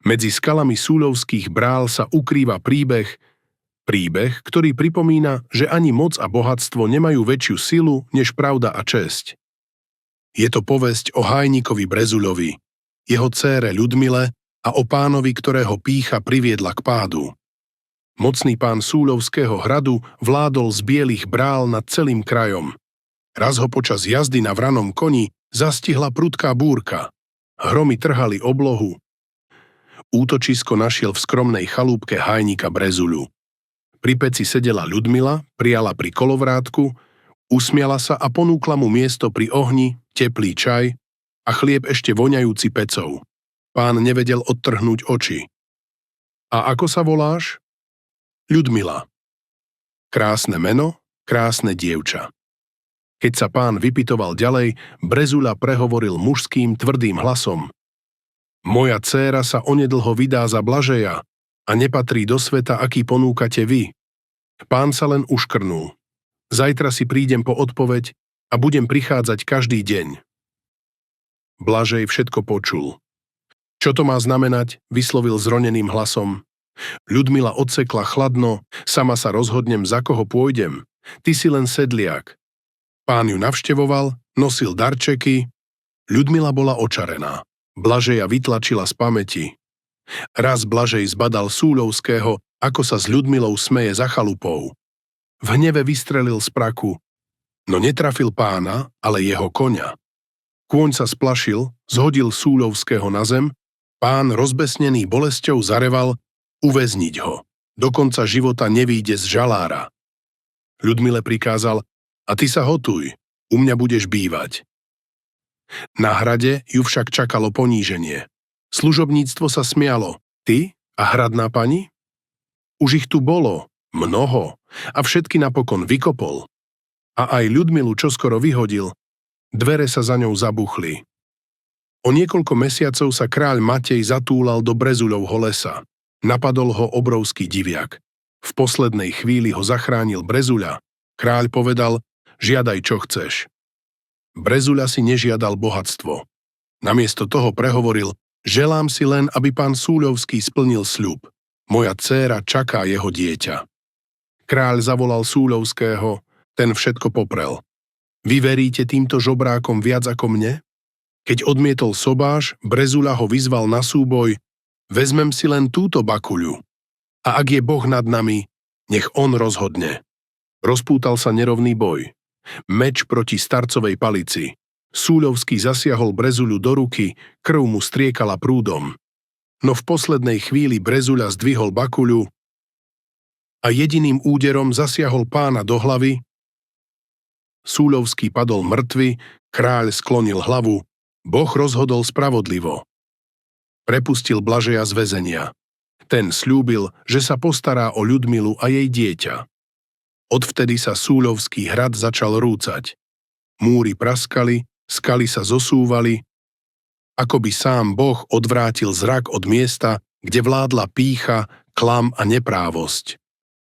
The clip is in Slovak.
Medzi skalami Súľovských brál sa ukrýva príbeh, ktorý pripomína, že ani moc a bohatstvo nemajú väčšiu silu než pravda a česť. Je to povesť o hajnikovi Brezuľovi, jeho dcére Ľudmile a o pánovi, ktorého pýcha priviedla k pádu. Mocný pán Súľovského hradu vládol z bielých brál nad celým krajom. Raz ho počas jazdy na vranom koni zastihla prudká búrka. Hromy trhali oblohu. Útočisko našiel v skromnej chalúbke hajnika Brezuľu. Pri peci sedela Ľudmila, prijala pri kolovrátku, usmiala sa a ponúkla mu miesto pri ohni, teplý čaj a chlieb ešte voňajúci pecou. Pán nevedel odtrhnúť oči. A ako sa voláš? Ľudmila. Krásne meno, krásne dievča. Keď sa pán vypytoval ďalej, Brezuľa prehovoril mužským tvrdým hlasom. Moja dcéra sa onedlho vydá za Blažeja a nepatrí do sveta, aký ponúkate vy. Pán sa len uškrnul. Zajtra si prídem po odpoveď a budem prichádzať každý deň. Blažej všetko počul. Čo to má znamenať, vyslovil zroneným hlasom. Ľudmila odsekla chladno, sama sa rozhodnem, za koho pôjdem. Ty si len sedliak. Pán ju navštevoval, nosil darčeky. Ľudmila bola očarená. Blažeja vytlačila z pamäti. Raz Blažej zbadal Súľovského, ako sa s Ľudmilou smeje za chalupou. V hneve vystrelil z praku, no netrafil pána, ale jeho koňa. Kôň sa splašil, zhodil Súľovského na zem, pán rozbesnený bolesťou zareval, uväzniť ho. Do konca života nevyjde z žalára. Ľudmile prikázal, a ty sa hotuj, u mňa budeš bývať. Na hrade ju však čakalo poníženie. Služobníctvo sa smialo. Ty a hradná pani? Už ich tu bolo, mnoho, a všetky napokon vykopol. A aj Ľudmilu čoskoro vyhodil, dvere sa za ňou zabuchli. O niekoľko mesiacov sa kráľ Matej zatúlal do Brezuľovho lesa. Napadol ho obrovský diviak. V poslednej chvíli ho zachránil Brezuľa. Kráľ povedal, žiadaj, čo chceš. Brezuľa si nežiadal bohatstvo. Namiesto toho prehovoril, želám si len, aby pán Súľovský splnil sľub. Moja dcéra čaká jeho dieťa. Kráľ zavolal Súľovského, ten všetko poprel. Vy veríte týmto žobrákom viac ako mne? Keď odmietol sobáš, Brezuľa ho vyzval na súboj, vezmem si len túto bakuľu. A ak je Boh nad nami, nech on rozhodne. Rozpútal sa nerovný boj. Meč proti starcovej palici. Súľovský zasiahol Brezuľu do ruky, krv mu striekala prúdom. No v poslednej chvíli Brezuľa zdvihol bakuľu a jediným úderom zasiahol pána do hlavy. Súľovský padol mŕtvy, kráľ sklonil hlavu, Boh rozhodol spravodlivo. Prepustil Blažeja z väzenia. Ten sľúbil, že sa postará o Ľudmilu a jej dieťa. Odvtedy sa Súľovský hrad začal rúcať. Múry praskali, skaly sa zosúvali, ako by sám Boh odvrátil zrak od miesta, kde vládla pýcha, klam a neprávosť.